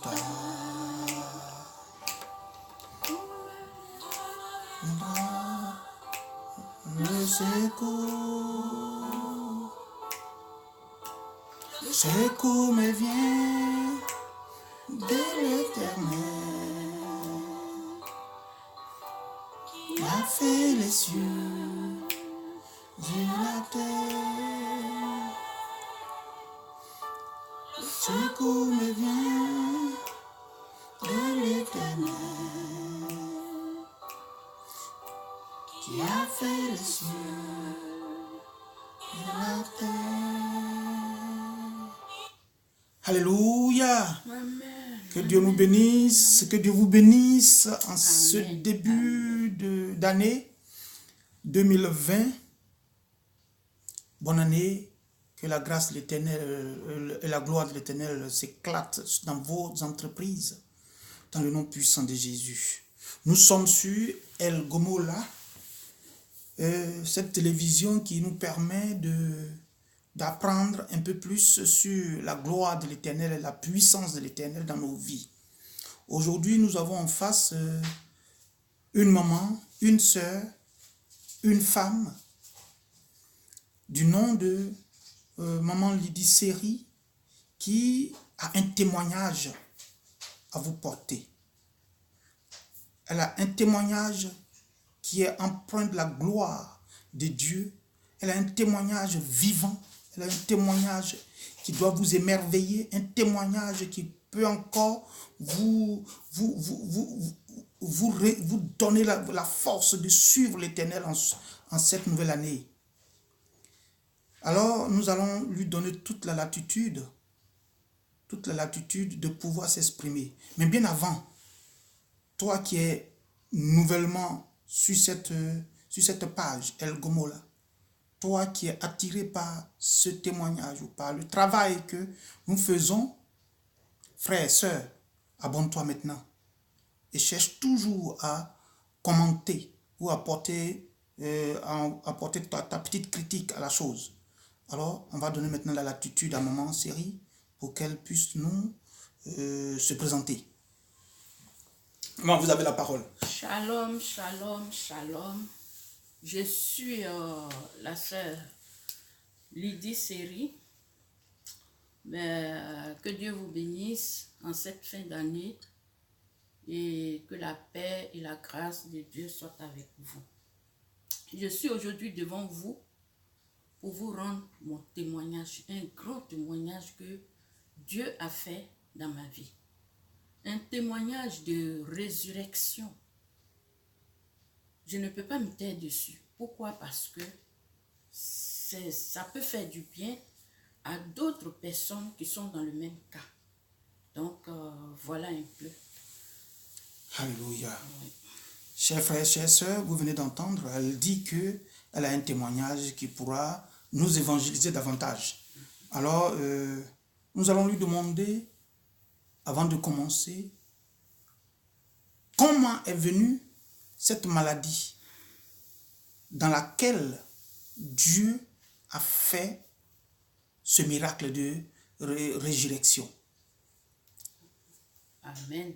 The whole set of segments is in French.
Le secours me vient de l'Éternel, qui a fait les cieux et la terre. Le secours me vient de l'Éternel, qui a fait les cieux et la terre. Alléluia. Amen. Que Dieu nous bénisse, que Dieu vous bénisse en ce début d'année 2020. Bonne année, que la grâce de l'Éternel et la gloire de l'Éternel s'éclatent dans vos entreprises, dans le nom puissant de Jésus. Nous sommes sur El Gomola, cette télévision qui nous permet d'apprendre un peu plus sur la gloire de l'Éternel et la puissance de l'Éternel dans nos vies. Aujourd'hui, nous avons en face une maman, une sœur, une femme, du nom de maman Lydie Seri, qui a un témoignage à vous porter. Elle a un témoignage qui est empreint de la gloire de Dieu. Elle a un témoignage vivant. Elle a un témoignage qui doit vous émerveiller, un témoignage qui peut encore vous donner la force de suivre l'Éternel en cette nouvelle année. Alors, nous allons lui donner toute la latitude de pouvoir s'exprimer. Mais bien avant, toi qui es nouvellement sur cette page, El Gomola, toi qui es attiré par ce témoignage ou par le travail que nous faisons, frère et sœur, abonne-toi maintenant et cherche toujours à commenter ou apporter ta petite critique à la chose. Alors, on va donner maintenant la latitude à maman Seri pour qu'elle puisse nous se présenter. Maman, vous avez la parole. Shalom, shalom, shalom. Je suis la sœur Lydie Seri. Que Dieu vous bénisse en cette fin d'année et que la paix et la grâce de Dieu soient avec vous. Je suis aujourd'hui devant vous pour vous rendre mon témoignage, un grand témoignage que Dieu a fait dans ma vie. Un témoignage de résurrection. Je ne peux pas me taire dessus. Pourquoi? Parce que ça peut faire du bien à d'autres personnes qui sont dans le même cas. Donc, voilà un peu. Alléluia. Oui. Chers frères, chères sœurs, vous venez d'entendre, elle dit qu'elle a un témoignage qui pourra nous évangéliser davantage. Alors, nous allons lui demander, avant de commencer, comment est venue cette maladie dans laquelle Dieu a fait ce miracle de résurrection. Amen.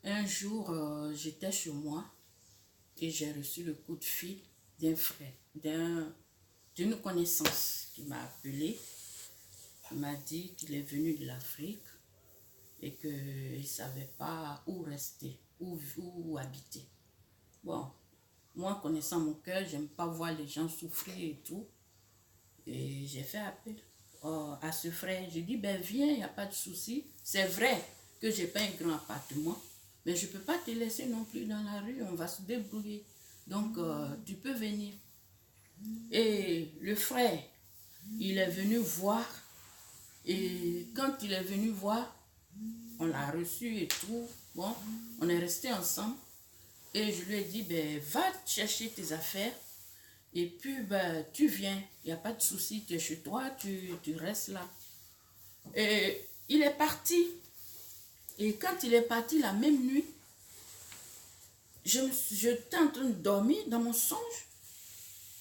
Un jour, j'étais chez moi et j'ai reçu le coup de fil d'un frère, d'une connaissance qui m'a appelé. Il m'a dit qu'il est venu de l'Afrique et qu'il ne savait pas où rester, où habiter. Bon, moi, connaissant mon cœur, j'aime pas voir les gens souffrir et tout. Et j'ai fait appel à ce frère. J'ai dit, viens, il n'y a pas de souci. C'est vrai que je n'ai pas un grand appartement, mais je ne peux pas te laisser non plus dans la rue, on va se débrouiller. Donc, tu peux venir. Et le frère, il est venu voir. Et quand il est venu voir, on l'a reçu et tout. Bon, on est resté ensemble. Et je lui ai dit, va chercher tes affaires. Et puis, tu viens. Il n'y a pas de souci. Tu es chez toi, tu restes là. Et il est parti. Et quand il est parti la même nuit, j'étais en train de dormir dans mon songe.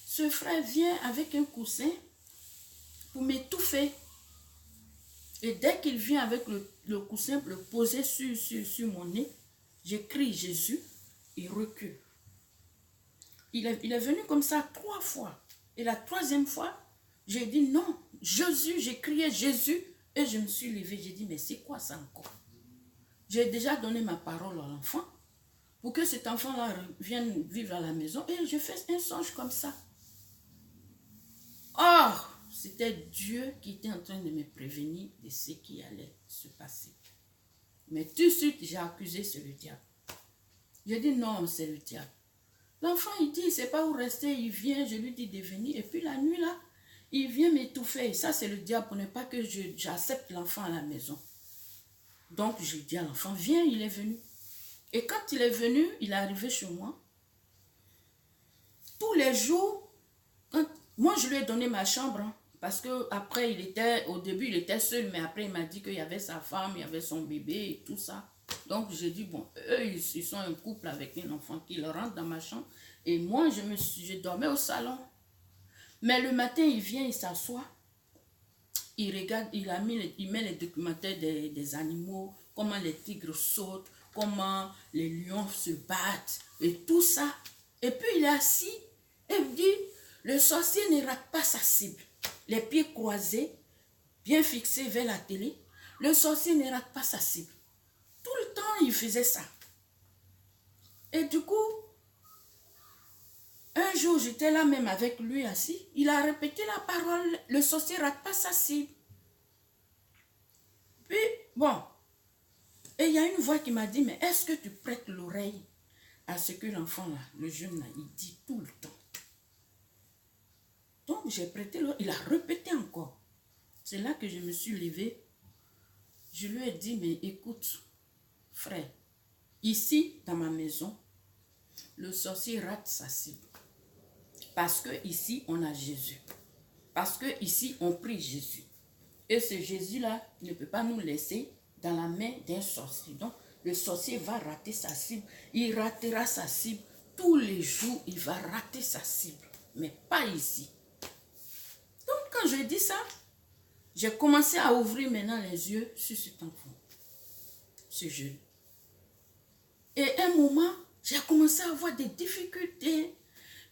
Ce frère vient avec un coussin pour m'étouffer. Et dès qu'il vient avec le coussin, le poser sur mon nez, j'écris Jésus, il recule. Il est venu comme ça 3 fois. Et la 3e fois, j'ai dit non, Jésus, j'ai crié Jésus et je me suis levée. J'ai dit mais c'est quoi ça encore? J'ai déjà donné ma parole à l'enfant pour que cet enfant-là vienne vivre à la maison et je fais un songe comme ça. Or, c'était Dieu qui était en train de me prévenir de ce qui allait se passer. Mais tout de suite, j'ai accusé c'est le diable. J'ai dit non, c'est le diable. L'enfant, il dit, il ne sait pas où rester, il vient, je lui dis de venir. Et puis la nuit, là, il vient m'étouffer. Et ça, c'est le diable pour ne pas que j'accepte l'enfant à la maison. Donc, je dis à l'enfant, viens, il est venu. Et quand il est venu, il est arrivé chez moi. Tous les jours, moi, je lui ai donné ma chambre. Hein, parce qu'après, au début, il était seul. Mais après, il m'a dit qu'il y avait sa femme, il y avait son bébé et tout ça. Donc, j'ai dit, bon, eux, ils sont un couple avec un enfant qui rentre dans ma chambre. Et moi, je dormais au salon. Mais le matin, il vient, il s'assoit. Il regarde, il met les documentaires des animaux, comment les tigres sautent, comment les lions se battent et tout ça. Et puis, il est assis et il dit, le sorcier ne rate pas sa cible. Les pieds croisés, bien fixés vers la télé. Le sorcier ne rate pas sa cible. Tout le temps, il faisait ça. Et du coup, un jour, j'étais là même avec lui assis. Il a répété la parole. Le sorcier ne rate pas sa cible. Puis, bon. Et il y a une voix qui m'a dit, mais est-ce que tu prêtes l'oreille à ce que l'enfant là, le jeune là, il dit tout le temps? Donc, j'ai prêté l'oreille. Il a répété encore. C'est là que je me suis levée. Je lui ai dit, mais écoute, frère, ici, dans ma maison, le sorcier rate sa cible. Parce que ici, on a Jésus. Parce que ici, on prie Jésus. Et ce Jésus-là ne peut pas nous laisser dans la main d'un sorcier. Donc, le sorcier va rater sa cible. Il ratera sa cible. Tous les jours, il va rater sa cible. Mais pas ici. Donc, quand je dis ça, j'ai commencé à ouvrir maintenant les yeux sur cet enfant. Ce jeune. Et à un moment, j'ai commencé à avoir des difficultés.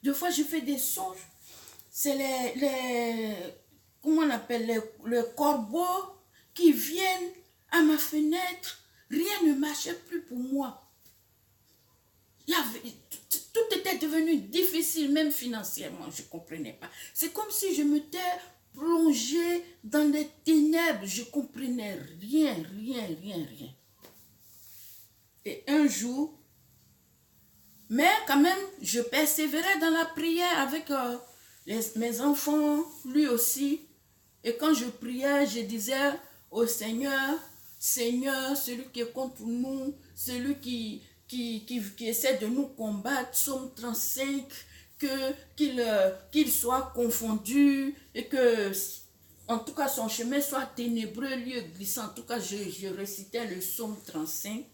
Des fois, je fais des songes. C'est comment on appelle, les corbeaux qui viennent à ma fenêtre. Rien ne marchait plus pour moi. Tout était devenu difficile, même financièrement, je ne comprenais pas. C'est comme si je m'étais plongée dans les ténèbres. Je ne comprenais rien. Et un jour, mais quand même, je persévérais dans la prière avec mes enfants, lui aussi. Et quand je priais, je disais au Seigneur, Seigneur, celui qui est contre nous, celui qui essaie de nous combattre, Psaume 35, qu'il soit confondu et que, en tout cas, son chemin soit ténébreux, lieu glissant. En tout cas, je récitais le Psaume 35.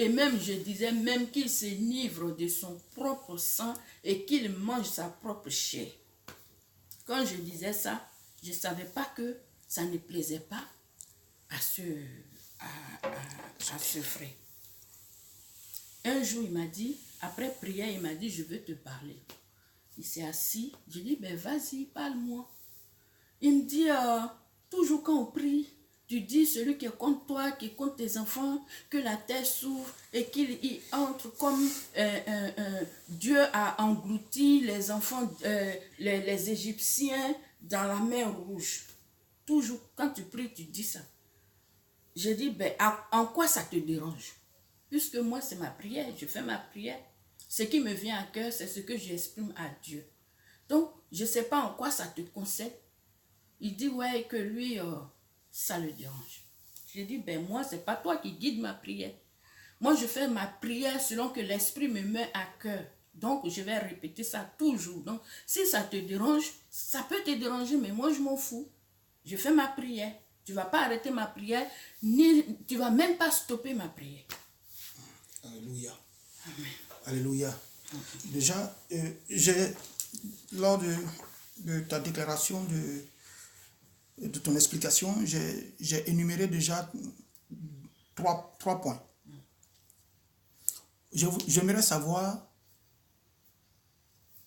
Et même, je disais même qu'il s'enivre de son propre sang et qu'il mange sa propre chair. Quand je disais ça, je ne savais pas que ça ne plaisait pas à ce frère. Un jour, il m'a dit, après prière, il m'a dit, je veux te parler. Il s'est assis, je dis, ben vas-y, parle-moi. Il me dit, toujours quand on prie, tu dis celui qui est contre toi, qui est contre tes enfants, que la terre s'ouvre et qu'il entre comme Dieu a englouti les enfants, les Égyptiens dans la mer Rouge. Toujours, quand tu pries, tu dis ça. J'ai dit, ben, en quoi ça te dérange? Puisque moi, c'est ma prière, je fais ma prière. Ce qui me vient à cœur, c'est ce que j'exprime à Dieu. Donc, je ne sais pas en quoi ça te concerne. Il dit, ouais, que lui, ça le dérange. J'ai dit, ben moi, ce n'est pas toi qui guide ma prière. Moi, je fais ma prière selon que l'esprit me met à cœur. Donc, je vais répéter ça toujours. Donc, si ça te dérange, ça peut te déranger, mais moi, je m'en fous. Je fais ma prière. Tu ne vas pas arrêter ma prière, ni tu ne vas même pas stopper ma prière. Alléluia. Amen. Alléluia. Déjà, lors de ta déclaration de ton explication, j'ai énuméré déjà trois points. J'aimerais savoir,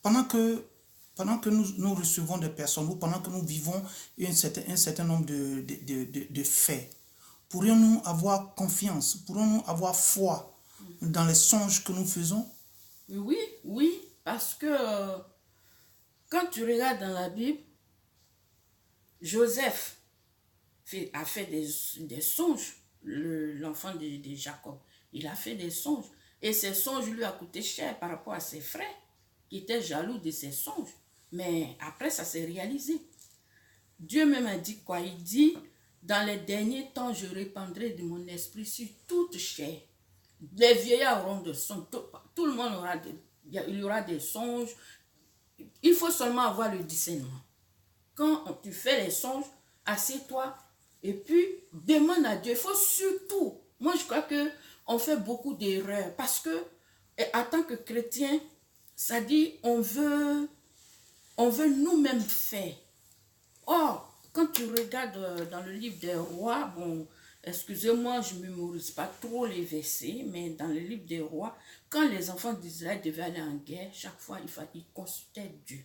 pendant que nous recevons des personnes, ou pendant que nous vivons un certain nombre de faits, pourrions-nous avoir confiance, pourrions-nous avoir foi dans les songes que nous faisons? Oui, oui, parce que quand tu regardes dans la Bible, Joseph a fait des songes, l'enfant de Jacob. Il a fait des songes. Et ces songes lui a coûté cher par rapport à ses frères qui étaient jaloux de ses songes. Mais après, ça s'est réalisé. Dieu même a dit quoi? Il dit, dans les derniers temps, je répandrai de mon esprit sur toute chair. Les vieillards auront des songes. Tout le monde aura il y aura des songes. Il faut seulement avoir le discernement. Quand tu fais les songes, assieds-toi et puis demande à Dieu. Il faut surtout, moi je crois que on fait beaucoup d'erreurs parce que en tant que chrétien, ça dit on veut nous-mêmes faire. Or, quand tu regardes dans le livre des rois, bon, excusez-moi, je ne mémorise pas trop les versets, mais dans le livre des rois, quand les enfants d'Israël devaient aller en guerre, chaque fois, ils consultaient Dieu.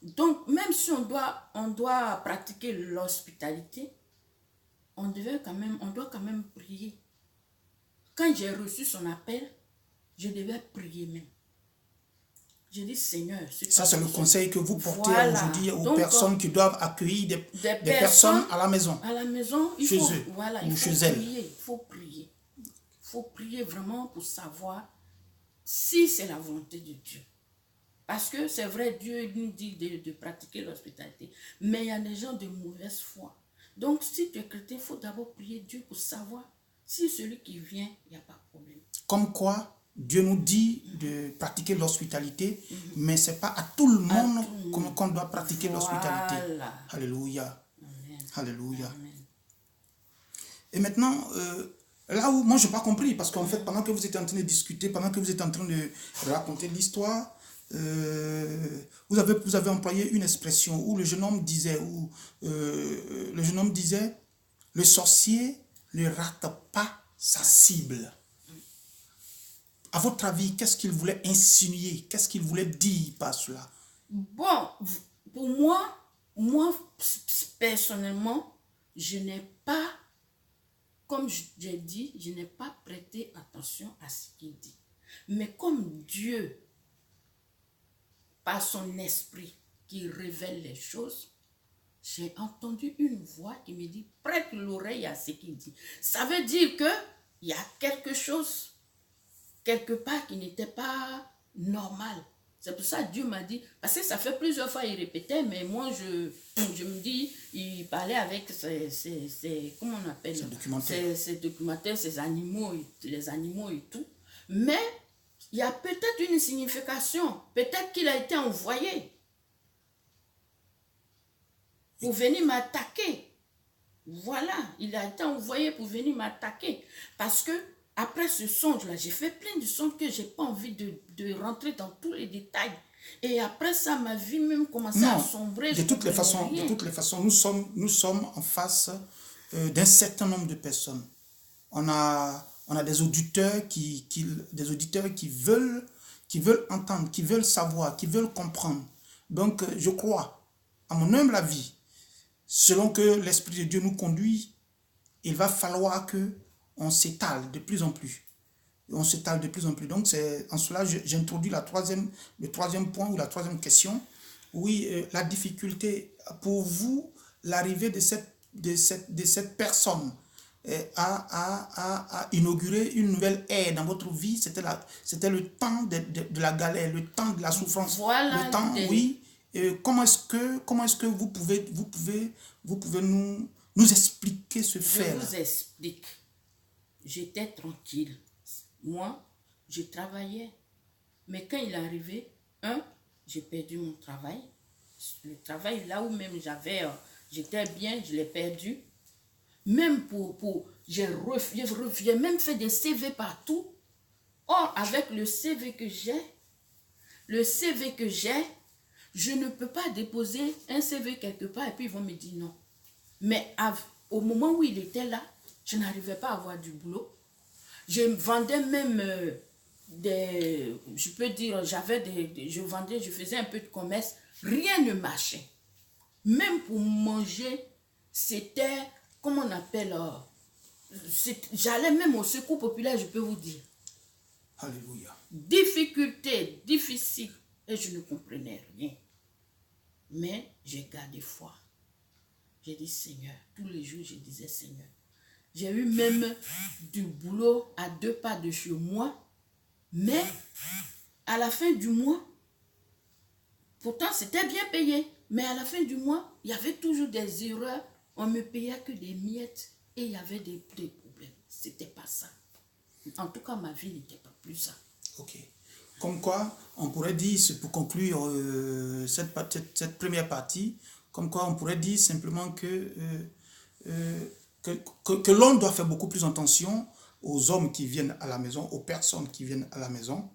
Donc, même si on doit pratiquer l'hospitalité, on doit quand même prier. Quand j'ai reçu son appel, je devais prier même. Je dis, Seigneur, ça c'est le conseil que vous portez aujourd'hui aux personnes qui doivent accueillir des personnes à la maison. À la maison, il chez faut, eux, voilà, ou il chez faut elles. prier. Il faut prier. Il faut prier vraiment pour savoir si c'est la volonté de Dieu. Parce que c'est vrai, Dieu nous dit de pratiquer l'hospitalité. Mais il y a des gens de mauvaise foi. Donc, si tu es chrétien, il faut d'abord prier Dieu pour savoir si celui qui vient, il n'y a pas de problème. Comme quoi, Dieu nous dit de pratiquer l'hospitalité, mais ce n'est pas à tout le monde qu'on doit pratiquer l'hospitalité. Alléluia. Amen. Alléluia. Amen. Et maintenant, là où moi je n'ai pas compris, parce qu'en fait, pendant que vous êtes en train de discuter, pendant que vous êtes en train de raconter l'histoire, vous avez employé une expression où le jeune homme disait, le sorcier ne rate pas sa cible. À votre avis, qu'est-ce qu'il voulait insinuer? Qu'est-ce qu'il voulait dire par cela? Bon, pour moi personnellement, je n'ai pas, comme j'ai dit, je n'ai pas prêté attention à ce qu'il dit. Mais comme Dieu, par son esprit, qui révèle les choses, j'ai entendu une voix qui me dit, prête l'oreille à ce qu'il dit. Ça veut dire qu'il y a quelque chose quelque part qui n'était pas normal. C'est pour ça que Dieu m'a dit, parce que ça fait plusieurs fois il répétait, mais moi je me dis, il parlait avec comment on appelle ces documentaires, ces animaux, les animaux et tout. Mais il y a peut-être une signification, peut-être qu'il a été envoyé pour venir m'attaquer. Voilà, il a été envoyé pour venir m'attaquer. Parce que après ce songe-là, j'ai fait plein de songes que je n'ai pas envie de rentrer dans tous les détails. Et après ça, ma vie même commençait à sombrer. De toutes les façons, nous sommes en face d'un certain nombre de personnes. On a des auditeurs qui veulent entendre, qui veulent savoir, qui veulent comprendre. Donc, je crois, à mon humble avis, selon que l'Esprit de Dieu nous conduit, il va falloir que on s'étale de plus en plus. On s'étale de plus en plus. Donc, c'est en cela j'introduis le troisième point ou la troisième question. Oui, la difficulté pour vous, l'arrivée de cette personne à inaugurer une nouvelle ère dans votre vie, c'était le temps de la galère, le temps de la souffrance. Voilà le temps, oui. Comment est-ce que vous pouvez nous expliquer ce fait-là? Je vous explique. J'étais tranquille. Moi, je travaillais. Mais quand il est arrivé, j'ai perdu mon travail. Le travail, là où même j'étais bien, je l'ai perdu. Même j'ai même fait des CV partout. Or, avec le CV que j'ai, Je ne peux pas déposer un CV quelque part et puis ils vont me dire non. Mais au moment où il était là, je n'arrivais pas à avoir du boulot. Je vendais même je peux dire, je faisais un peu de commerce. Rien ne marchait. Même pour manger, c'était, comment on appelle, j'allais même au secours populaire, je peux vous dire. Alléluia. Difficulté, difficile. Et je ne comprenais rien. Mais j'ai gardé foi. J'ai dit Seigneur, tous les jours je disais Seigneur. J'ai eu même du boulot à 2 pas de chez moi. Mais à la fin du mois, pourtant c'était bien payé. Mais à la fin du mois, il y avait toujours des erreurs. On ne me payait que des miettes. Et il y avait des problèmes. C'était pas ça. En tout cas, ma vie n'était pas plus ça. Ok. Comme quoi, on pourrait dire, c'est pour conclure cette première partie, comme quoi on pourrait dire simplement que l'homme doit faire beaucoup plus attention aux hommes qui viennent à la maison, aux personnes qui viennent à la maison.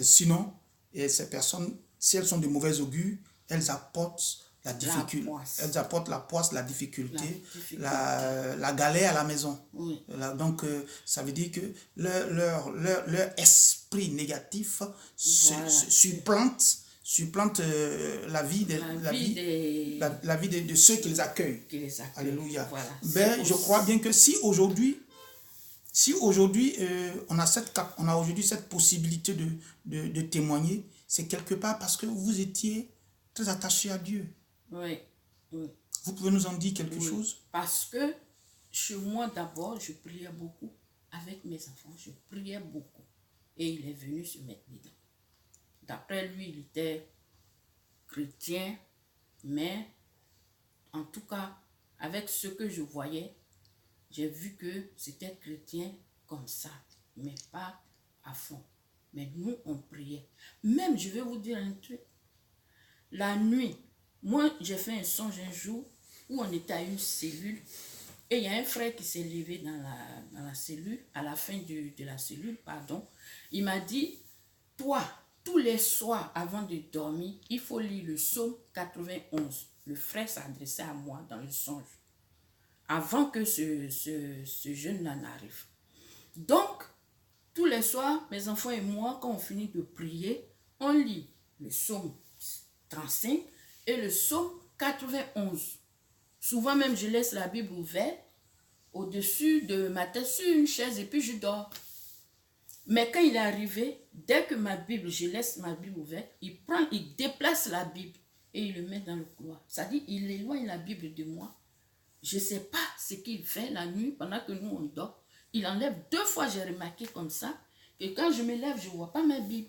Sinon, ces personnes, si elles sont de mauvais augure, elles apportent la difficulté, elles apportent la poisse, la difficulté, la galère à la maison. Oui. Donc, ça veut dire que leur esprit négatif supplante la vie de ceux qui les accueillent. Alléluia. Voilà. Ben, je crois bien que si aujourd'hui on a aujourd'hui cette possibilité de témoigner, c'est quelque part parce que vous étiez très attaché à Dieu. Oui, oui. Vous pouvez nous en dire quelque chose? Parce que chez moi d'abord, je priais beaucoup avec mes enfants. Je priais beaucoup. Et il est venu se mettre dedans. D'après lui, il était chrétien, mais en tout cas, avec ce que je voyais, j'ai vu que c'était chrétien comme ça, mais pas à fond. Mais nous, on priait. Même, je vais vous dire un truc. La nuit, moi, j'ai fait un songe un jour où on était à une cellule et il y a un frère qui s'est levé dans la cellule, à la fin de la cellule, pardon. Il m'a dit, toi, tous les soirs avant de dormir, il faut lire le psaume 91. Le frère s'adressait à moi dans le songe, avant que ce jeune-là n'arrive. Donc, tous les soirs, mes enfants et moi, quand on finit de prier, on lit le psaume 35 et le psaume 91. Souvent même, je laisse la Bible ouverte au-dessus de ma tête sur une chaise et puis je dors. Mais quand il est arrivé, dès que je laisse ma Bible ouverte, il déplace la Bible et il le met dans le couloir. C'est-à-dire, il éloigne la Bible de moi. Je ne sais pas ce qu'il fait la nuit pendant que nous on dort. Il enlève 2 fois, j'ai remarqué comme ça, que quand je me lève, je ne vois pas ma Bible.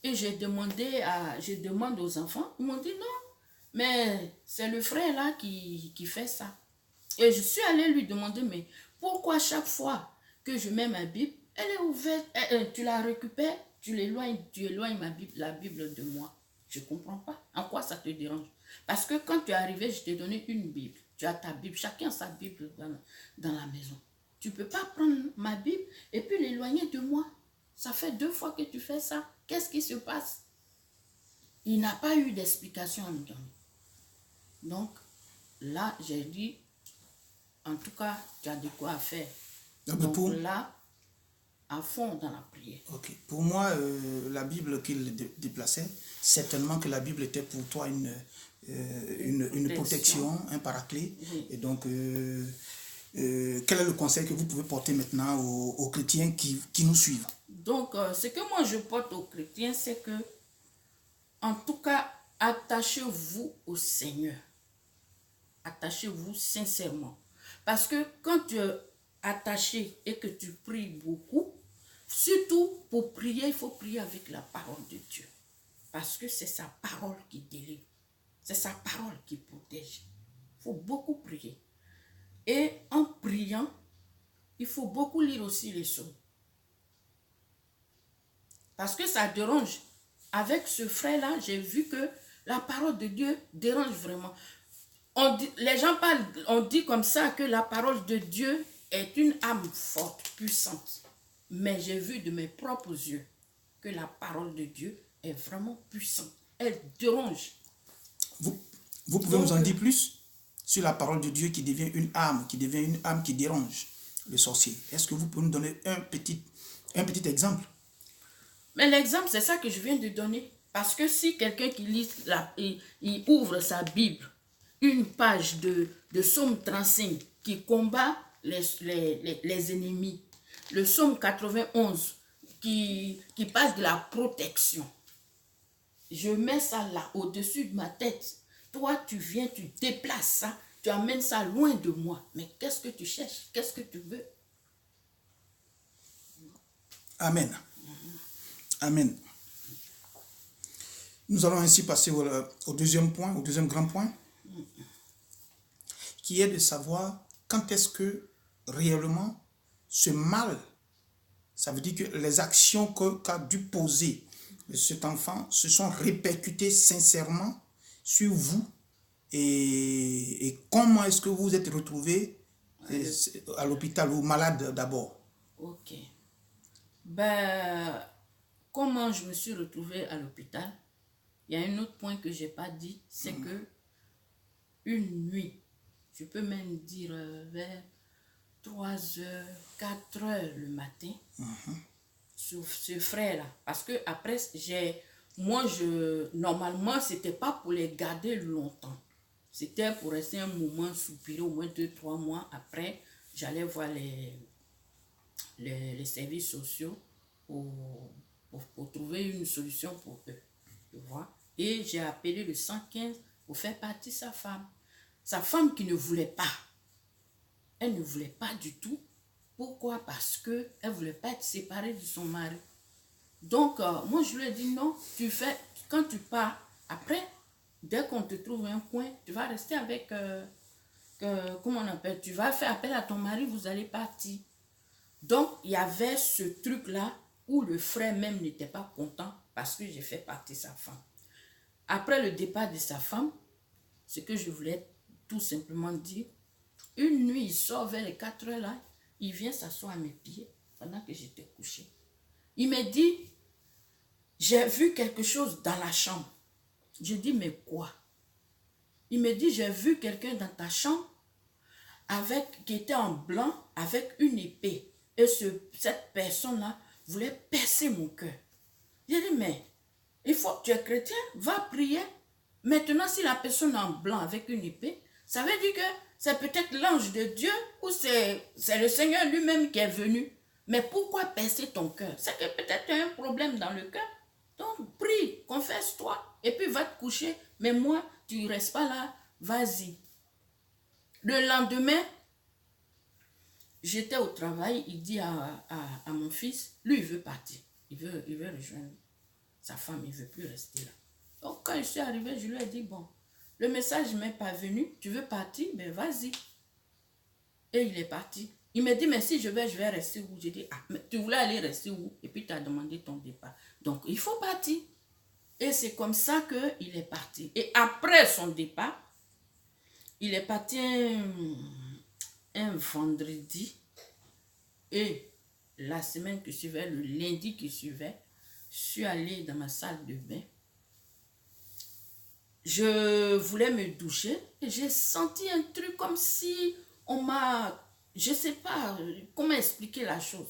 Et je demande aux enfants, ils m'ont dit non, mais c'est le frère là qui fait ça. Et je suis allée lui demander, mais pourquoi chaque fois que je mets ma Bible, elle est ouverte, tu la récupères, tu éloignes la Bible de moi. Je ne comprends pas. En quoi ça te dérange? Parce que quand tu es arrivé, je t'ai donné une Bible. Tu as ta Bible, chacun a sa Bible dans la maison. Tu ne peux pas prendre ma Bible et puis l'éloigner de moi. Ça fait 2 fois que tu fais ça. Qu'est-ce qui se passe? Il n'a pas eu d'explication à me donner. Donc, là, j'ai dit, en tout cas, tu as de quoi faire. Donc là, à fond dans la prière. Ok. Pour moi, la Bible qu'il déplaçait, certainement que la Bible était pour toi une protection, un paraclet. Oui. Et donc, quel est le conseil que vous pouvez porter maintenant aux chrétiens qui nous suivent? Donc, ce que moi je porte aux chrétiens, c'est que, en tout cas, attachez-vous au Seigneur. Attachez-vous sincèrement. Parce que quand tu es attaché et que tu pries beaucoup, surtout pour prier, il faut prier avec la parole de Dieu. Parce que c'est sa parole qui délivre. C'est sa parole qui protège. Il faut beaucoup prier. Et en priant, il faut beaucoup lire aussi les psaumes. Parce que ça dérange. Avec ce frère-là, j'ai vu que la parole de Dieu dérange vraiment. Les gens parlent, on dit comme ça que la parole de Dieu est une âme forte, puissante. Mais j'ai vu de mes propres yeux que la parole de Dieu est vraiment puissante. Elle dérange. Vous pouvez nous en dire plus sur la parole de Dieu qui devient une âme qui dérange le sorcier. Est-ce que vous pouvez nous donner un petit exemple? Mais l'exemple, c'est ça que je viens de donner. Parce que si quelqu'un qui lit, il ouvre sa Bible, une page de Psaume 35 qui combat les ennemis, le Psaume 91 qui parle de la protection, je mets ça là, au-dessus de ma tête. Toi, tu viens, tu déplaces ça, tu amènes ça loin de moi. Mais qu'est-ce que tu cherches? Qu'est-ce que tu veux? Amen. Amen. Nous allons ainsi passer au deuxième point, au deuxième grand point, qui est de savoir quand est-ce que réellement ce mal, ça veut dire que les actions qu'a dû poser cet enfant se sont répercutées sincèrement sur vous et comment est-ce que vous vous êtes retrouvé à l'hôpital ou malade d'abord? Ok. Ben, comment je me suis retrouvée à l'hôpital? Il y a un autre point que je n'ai pas dit, c'est que une nuit, je peux même dire vers 3 heures, 4 heures le matin, ce frère-là, parce que après, normalement, c'était pas pour les garder longtemps. C'était pour rester un moment, soupirer au moins 2-3 mois. Après, j'allais voir les services sociaux pour trouver une solution pour eux. Tu vois? Et j'ai appelé le 115 pour faire partir sa femme. Sa femme qui ne voulait pas. Elle ne voulait pas du tout. Pourquoi? Parce qu'elle ne voulait pas être séparée de son mari. Donc, moi, je lui ai dit non, quand tu pars, après, dès qu'on te trouve un coin, tu vas rester avec, comment on appelle, tu vas faire appel à ton mari, vous allez partir. Donc, il y avait ce truc-là où le frère même n'était pas content parce que j'ai fait partir sa femme. Après le départ de sa femme, ce que je voulais tout simplement dire, une nuit, il sort vers les 4 heures là, il vient s'asseoir à mes pieds pendant que j'étais couchée. Il me dit, j'ai vu quelque chose dans la chambre. Je dis, mais quoi? Il me dit, j'ai vu quelqu'un dans ta chambre qui était en blanc avec une épée. Et cette personne-là voulait percer mon cœur. J'ai dit, mais il faut que tu es chrétien, va prier. Maintenant, si la personne est en blanc avec une épée, ça veut dire que c'est peut-être l'ange de Dieu ou c'est le Seigneur lui-même qui est venu. Mais pourquoi percer ton cœur? C'est que peut-être tu as un problème dans le cœur. Donc, prie, confesse-toi et puis va te coucher. Mais moi, tu ne restes pas là, vas-y. Le lendemain, j'étais au travail, il dit à mon fils, lui, il veut partir. Il veut rejoindre sa femme, il ne veut plus rester là. Donc, quand je suis arrivée, je lui ai dit, bon, le message ne m'est pas venu, tu veux partir, ben vas-y. Et il est parti. Il me dit, mais si je vais rester où? J'ai dit, ah, mais tu voulais aller rester où? Et puis tu as demandé ton départ. Donc, il faut partir. Et c'est comme ça qu'il est parti. Et après son départ, il est parti un vendredi. Et la semaine qui suivait, le lundi qui suivait, je suis allée dans ma salle de bain. Je voulais me doucher et j'ai senti un truc comme si on m'a... Je ne sais pas comment expliquer la chose.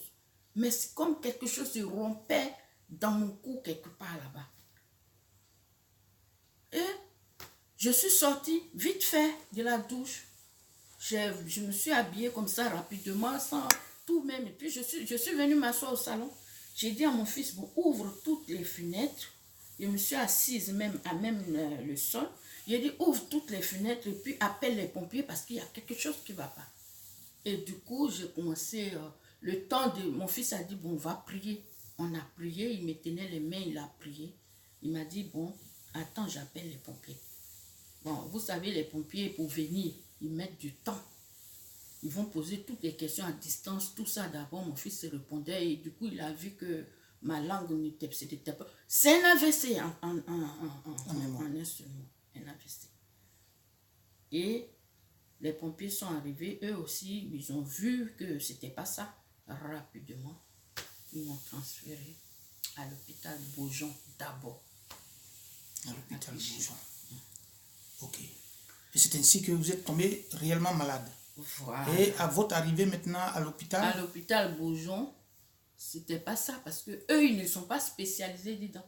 Mais c'est comme quelque chose se rompait dans mon cou quelque part là-bas. Et je suis sortie vite fait de la douche. Je me suis habillée comme ça rapidement, sans tout même. Et puis je suis venue m'asseoir au salon. J'ai dit à mon fils, bon, ouvre toutes les fenêtres. Je me suis assise à même le sol. J'ai dit, ouvre toutes les fenêtres et puis appelle les pompiers parce qu'il y a quelque chose qui ne va pas. Et du coup, j'ai commencé, le temps de... Mon fils a dit, bon, on va prier. On a prié, il me tenait les mains, il a prié. Il m'a dit, bon, attends, j'appelle les pompiers. Bon, vous savez, les pompiers, pour venir, ils mettent du temps. Ils vont poser toutes les questions à distance, tout ça. D'abord, mon fils se répondait et du coup, il a vu que ma langue n'était pas... C'est un AVC en un seul mot, un AVC. Et les pompiers sont arrivés, eux aussi, ils ont vu que c'était pas ça. Rapidement, ils m'ont transféré à l'hôpital Beaujon d'abord. À l'hôpital Beaujon. Et c'est ainsi que vous êtes tombé réellement malade. Voilà. Et à votre arrivée maintenant à l'hôpital? À l'hôpital Beaujon, c'était pas ça parce que eux, ils ne sont pas spécialisés dedans.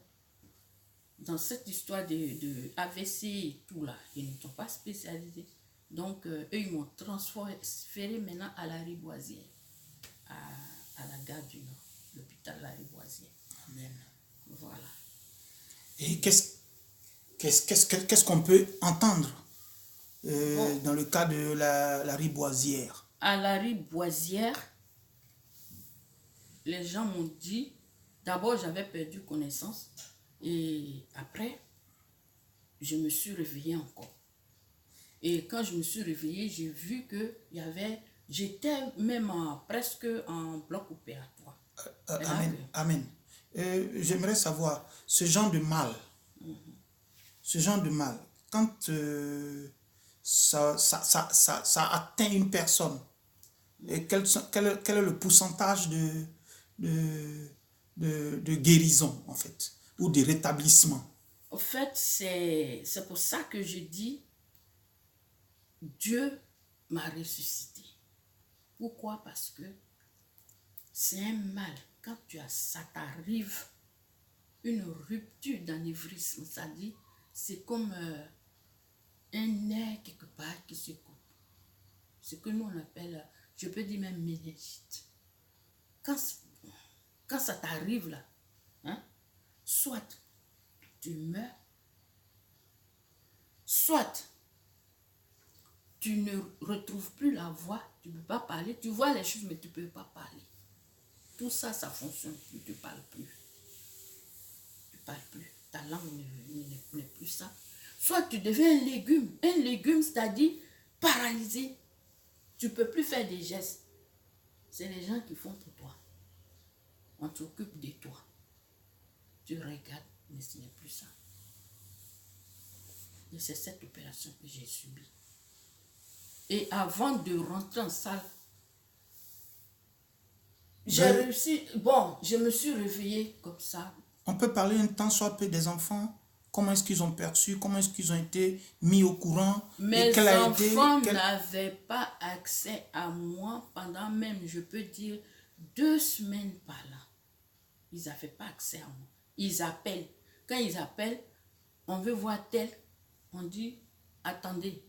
Dans cette histoire de AVC et tout là, ils ne sont pas spécialisés. Donc, eux, ils m'ont transféré maintenant à la Riboisière, à la gare du Nord, l'hôpital La Riboisière. Amen. Voilà. Et qu'est-ce qu'on peut entendre dans le cas de la Riboisière? À la Riboisière, les gens m'ont dit, d'abord j'avais perdu connaissance et après, je me suis réveillée encore. Et quand je me suis réveillée, j'ai vu que j'étais même presque en bloc opératoire. Amen. Amen. J'aimerais savoir, ce genre de mal, quand ça atteint une personne, et quel est le pourcentage de guérison, en fait, ou de rétablissement? En fait, c'est pour ça que je dis, Dieu m'a ressuscité. Pourquoi? Parce que c'est un mal. Quand ça t'arrive, une rupture d'anévrisme, ça dit, c'est comme un nerf quelque part qui se coupe. Ce que nous on appelle, je peux dire même méningite. Quand ça t'arrive là, hein, soit tu meurs, soit tu ne retrouves plus la voix, tu ne peux pas parler, tu vois les choses mais tu ne peux pas parler. Tout ça, ça fonctionne plus, tu ne parles plus. Tu ne parles plus, ta langue n'est plus ça. Soit tu deviens un légume, c'est-à-dire paralysé. Tu ne peux plus faire des gestes. C'est les gens qui font pour toi. On s'occupe de toi. Tu regardes, mais ce n'est plus ça. Et c'est cette opération que j'ai subie. Et avant de rentrer en salle, j'ai réussi. Bon, je me suis réveillée comme ça. On peut parler un temps soit peu des enfants. Comment est-ce qu'ils ont perçu? Comment est-ce qu'ils ont été mis au courant? Mes enfants n'avaient pas accès à moi pendant même, je peux dire, 2 semaines par là. Ils n'avaient pas accès à moi. Ils appellent. Quand ils appellent, on veut voir tel. On dit, attendez,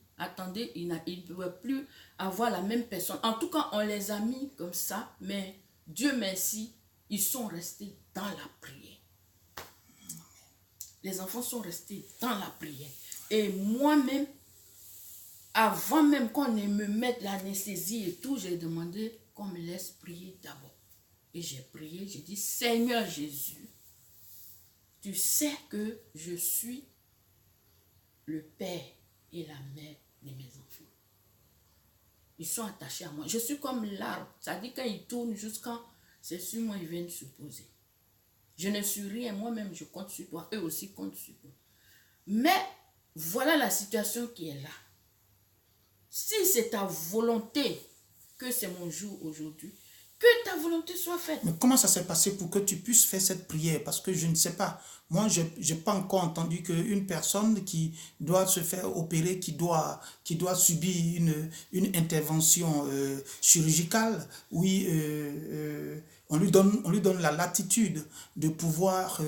ils ne pouvaient plus avoir la même personne. En tout cas, on les a mis comme ça, mais Dieu merci, ils sont restés dans la prière. Les enfants sont restés dans la prière. Et moi-même, avant même qu'on ne me mette l'anesthésie et tout, j'ai demandé qu'on me laisse prier d'abord. Et j'ai prié, j'ai dit, Seigneur Jésus, tu sais que je suis le père et la mère de mes enfants. Ils sont attachés à moi. Je suis comme l'arbre. Ça dit quand ils tournent jusqu'à... C'est sur moi, ils viennent se poser. Je ne suis rien. Moi-même, je compte sur toi. Eux aussi comptent sur toi. Mais voilà la situation qui est là. Si c'est ta volonté que c'est mon jour aujourd'hui, que ta volonté soit faite. Mais comment ça s'est passé pour que tu puisses faire cette prière? Parce que je ne sais pas. Moi, je n'ai pas encore entendu qu'une personne qui doit se faire opérer, qui doit subir une intervention chirurgicale, oui, on lui donne la latitude de pouvoir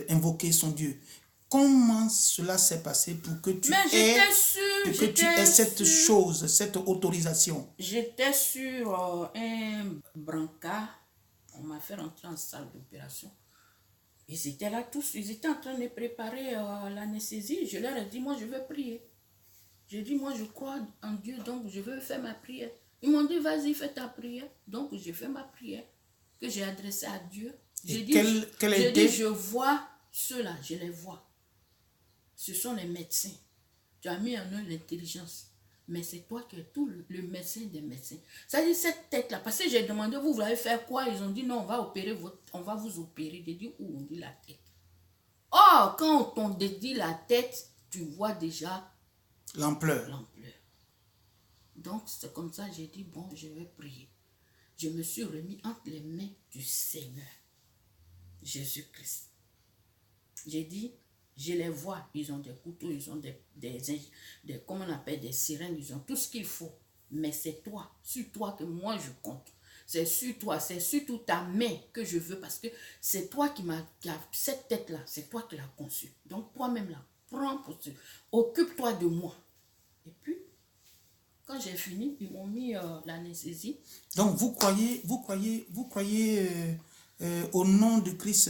invoquer son Dieu. Comment cela s'est passé pour que tu aies cette chose, cette autorisation? J'étais sur un brancard. On m'a fait rentrer en salle d'opération. Ils étaient là tous. Ils étaient en train de préparer l'anesthésie. Je leur ai dit, moi, je veux prier. J'ai dit, moi, je crois en Dieu, donc je veux faire ma prière. Ils m'ont dit, vas-y, fais ta prière. Donc, j'ai fait ma prière que j'ai adressée à Dieu. J'ai dit, je vois ceux-là, je les vois. Ce sont les médecins. Tu as mis en eux l'intelligence. Mais c'est toi qui es tout le médecin des médecins. Ça dit cette tête-là. Parce que j'ai demandé, vous allez faire quoi? Ils ont dit, non, on va vous opérer. J'ai dit, où? On dit la tête. Or, quand on te dit la tête, tu vois déjà l'ampleur. Donc, c'est comme ça, j'ai dit, bon, je vais prier. Je me suis remis entre les mains du Seigneur, Jésus-Christ. J'ai dit, Je les vois, ils ont des couteaux, ils ont comment on appelle, des sirènes, ils ont tout ce qu'il faut. Mais c'est toi, sur toi que moi je compte. C'est sur toi, c'est surtout ta main que je veux parce que c'est toi qui a cette tête-là, c'est toi qui l'as conçue. Donc toi-même là, prends pour toi, occupe-toi de moi. Et puis, quand j'ai fini, ils m'ont mis l'anesthésie. Donc vous croyez au nom de Christ,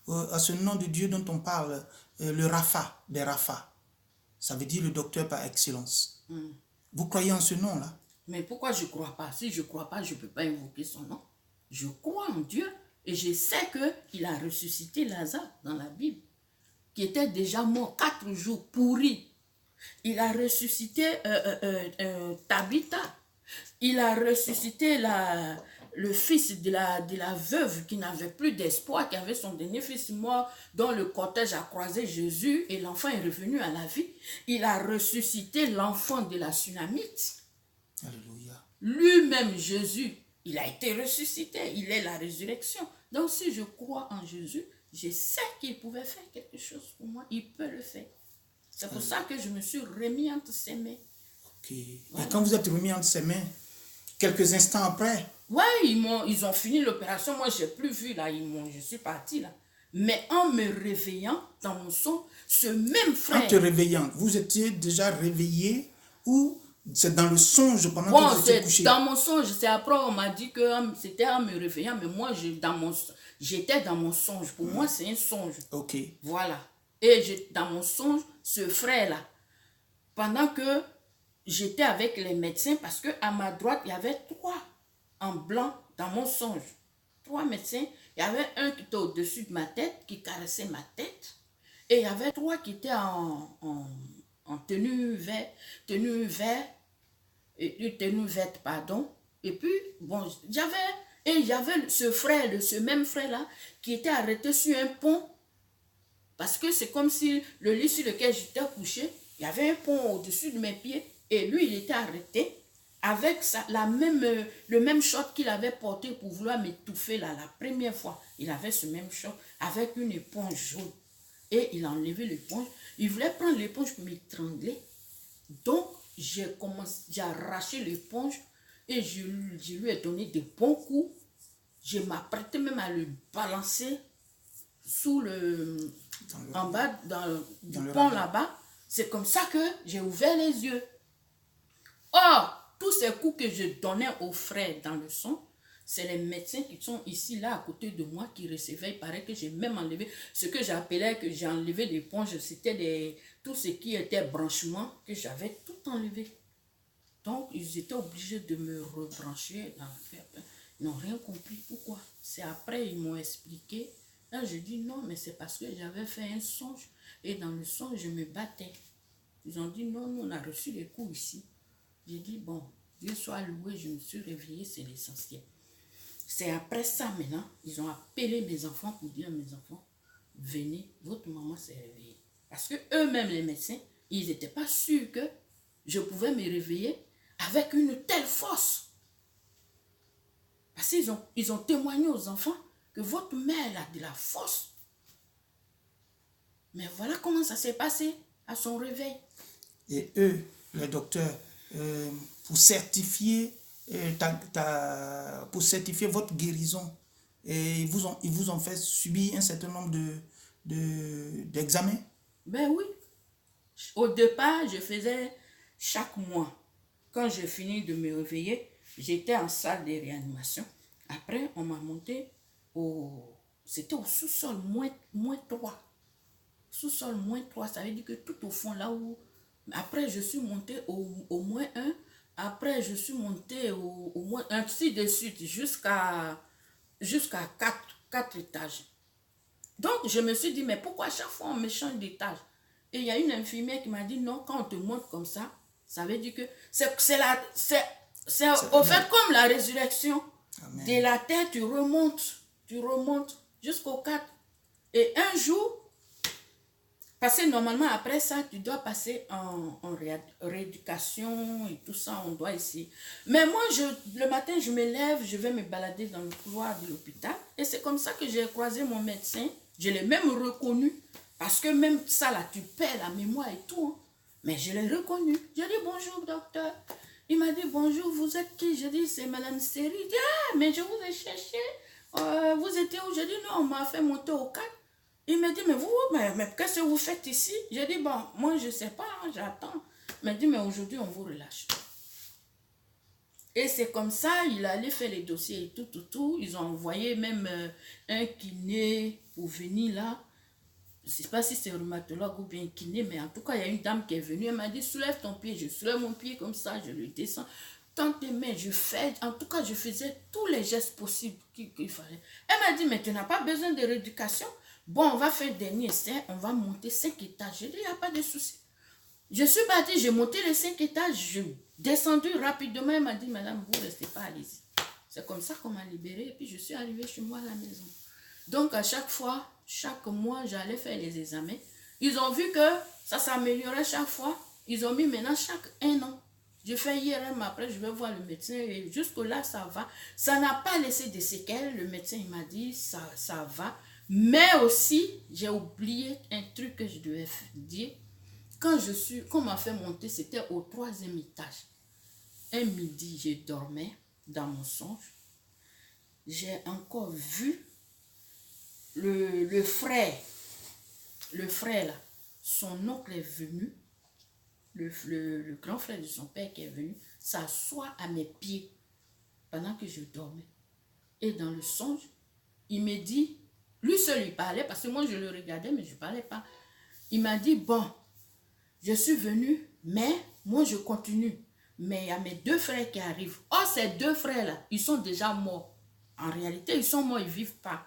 à ce nom de Dieu dont on parle, le Rapha, des Rapha. Ça veut dire le docteur par excellence. Vous croyez en ce nom-là? Mais pourquoi je ne crois pas? Si je ne crois pas, je ne peux pas invoquer son nom. Je crois en Dieu et je sais qu'il a ressuscité Lazare dans la Bible, qui était déjà mort 4 jours, pourri. Il a ressuscité Tabitha. Il a ressuscité le fils de la veuve qui n'avait plus d'espoir, qui avait son dernier fils mort, dont le cortège a croisé Jésus et l'enfant est revenu à la vie. Il a ressuscité l'enfant de la Sunamite. Alléluia. Lui-même, Jésus, il a été ressuscité. Il est la résurrection. Donc, si je crois en Jésus, je sais qu'il pouvait faire quelque chose pour moi. Il peut le faire. C'est pour ça que je me suis remis entre ses mains. Ok. Voilà. Et quand vous êtes remis entre ses mains, quelques instants après? Ouais, ils ont fini l'opération. Moi, je n'ai plus vu là. Je suis partie là. Mais en me réveillant dans mon son, ce même frère... En te réveillant, vous étiez déjà réveillé ou c'est dans le songe pendant que vous étiez couché? Dans mon songe. C'est après on m'a dit que c'était en me réveillant. Mais moi, j'étais dans mon songe. Pour moi, c'est un songe. Ok. Voilà. Et dans mon songe, ce frère-là, pendant que j'étais avec les médecins, parce qu'à ma droite, il y avait 3 en blanc dans mon songe. 3 médecins. Il y avait un qui était au-dessus de ma tête, qui caressait ma tête. Et il y avait 3 qui étaient en tenue verte, pardon. Et puis, bon, il y avait ce même frère-là, qui était arrêté sur un pont. Parce que c'est comme si le lit sur lequel j'étais couché, il y avait un pont au-dessus de mes pieds. Et lui, il était arrêté avec le même short qu'il avait porté pour vouloir m'étouffer là, la première fois. Il avait ce même short avec une éponge jaune. Et il a enlevé l'éponge. Il voulait prendre l'éponge pour m'étrangler. Donc, j'ai arraché l'éponge et je lui ai donné des bons coups. Je m'apprêtais même à le balancer en bas du pont là-bas. C'est comme ça que j'ai ouvert les yeux. Or, tous ces coups que je donnais aux frères dans le son, c'est les médecins qui sont ici, là, à côté de moi, qui recevaient. Il paraît que j'ai même enlevé ce que j'appelais, que j'ai enlevé l'éponge, c'était tout ce qui était branchement, que j'avais tout enlevé. Donc, ils étaient obligés de me rebrancher. Ils n'ont rien compris. Pourquoi? C'est après, ils m'ont expliqué. Là, je dis non, mais c'est parce que j'avais fait un songe. Et dans le songe, je me battais. Ils ont dit non, nous, on a reçu les coups ici. J'ai dit, bon, Dieu soit loué, je me suis réveillée, c'est l'essentiel. C'est après ça, maintenant, ils ont appelé mes enfants pour dire à mes enfants, venez, votre maman s'est réveillée. Parce que eux-mêmes, les médecins, ils n'étaient pas sûrs que je pouvais me réveiller avec une telle force. Parce qu'ils ont témoigné aux enfants que votre mère a de la force. Mais voilà comment ça s'est passé à son réveil. Et eux, les docteurs, pour certifier votre guérison, et ils vous ont fait subir un certain nombre d'examens? Ben oui. Au départ, je faisais chaque mois. Quand j'ai fini de me réveiller, j'étais en salle de réanimation. Après, on m'a monté c'était au sous-sol, moins 3. Sous-sol, moins 3, ça veut dire que tout au fond, là où... Après, je suis montée au moins 1. Après, je suis montée au moins ainsi de suite jusqu'à 4 étages. Donc, je me suis dit, mais pourquoi à chaque fois on me change d'étage? Et il y a une infirmière qui m'a dit, non, quand on te monte comme ça, ça veut dire que c'est au fait comme la résurrection. Amen. De la terre, tu remontes jusqu'au 4. Et un jour, parce que normalement, après ça, tu dois passer en rééducation et tout ça, on doit essayer. Mais moi, le matin, je me lève, je vais me balader dans le couloir de l'hôpital. Et c'est comme ça que j'ai croisé mon médecin. Je l'ai même reconnu Parce que même ça, là, tu perds la mémoire et tout. Hein. Mais je l'ai reconnu. J'ai dit, bonjour, docteur. Il m'a dit, bonjour, vous êtes qui? J'ai dit, c'est Madame Seri. Il dit, ah, mais je vous ai cherché. Vous étiez où? J'ai dit, non, on m'a fait monter au 4. Il m'a dit, mais qu'est-ce que vous faites ici? J'ai dit, bon, moi, je ne sais pas, hein, j'attends. Il m'a dit, mais aujourd'hui, on vous relâche. Et c'est comme ça, il allait faire les dossiers et tout. Ils ont envoyé même un kiné pour venir là. Je ne sais pas si c'est rhumatologue ou bien kiné, mais en tout cas, il y a une dame qui est venue. Elle m'a dit, soulève ton pied. Je soulève mon pied comme ça, je le descends. Tant tes mains, je fais. En tout cas, je faisais tous les gestes possibles qu'il fallait. Elle m'a dit, mais tu n'as pas besoin de rééducation. Bon, on va faire dernier essai. On va monter 5 étages. J'ai dit, il n'y a pas de souci. Je suis partie, j'ai monté les 5 étages, je descendu rapidement. Elle m'a dit, madame, vous ne restez pas, allez-y. C'est comme ça qu'on m'a libérée et puis je suis arrivée chez moi à la maison. Donc, à chaque fois, chaque mois, j'allais faire les examens. Ils ont vu que ça s'améliorait chaque fois. Ils ont mis maintenant chaque 1 an. Je fais IRM, après je vais voir le médecin et jusque-là, ça va. Ça n'a pas laissé de séquelles. Le médecin, il m'a dit, ça va. Mais aussi, j'ai oublié un truc que je devais dire. Quand on m'a fait monter, c'était au 3e étage. Un midi, je dormais dans mon songe. J'ai encore vu le frère là, son oncle est venu, le grand frère de son père qui est venu, s'asseoir à mes pieds pendant que je dormais. Et dans le songe, il me dit, lui seul il parlait, parce que moi je le regardais, mais je ne parlais pas. Il m'a dit, bon, je suis venu, mais moi je continue. Mais il y a mes 2 frères qui arrivent. Oh, ces 2 frères-là, ils sont déjà morts. En réalité, ils sont morts, ils ne vivent pas.